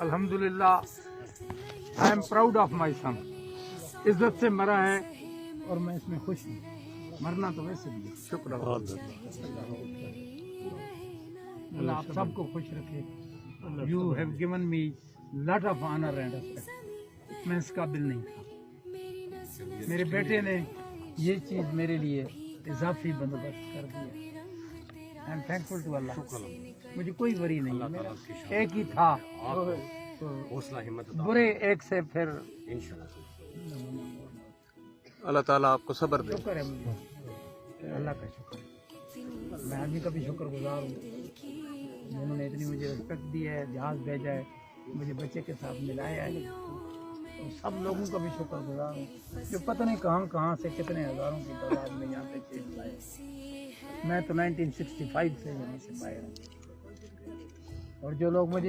الحمدللہ I am proud of my son. عزت سے مرا ہے اور میں اس میں خوش ہوں. مرنا تو ویسے بھی ہے. شکر اللہ آپ سب کو خوش رکھے. You have given me lot of honour and respect. میں اس قابل نہیں تھا. میرے بیٹے نے یہ چیز میرے لیے اضافی بندوبست کر دیا. آئی ایم تھینکفل ٹو اللہ. مجھے کوئی وری نہیں ہے. میرا ایک ہی تھا برے ایک سے پھر اللہ تعالیٰ آپ کو صبر دے. شکر ہے مجھے اللہ کا شکر ہے. میں آدمی کا بھی شکر گزار ہوں جنہوں نے اتنی مجھے رسپیکٹ دی ہے. جہاز بھیجا ہے, مجھے بچے کے ساتھ ملایا ہے. اور سب لوگوں کا بھی شکر گزار ہوں جو پتہ نہیں کہاں سے کتنے ہزاروں کی تعداد میں یہاں پہ چیز لائے. میں تو 1965 سے یہاں سے باہر ہوں. اور جو لوگ مجھے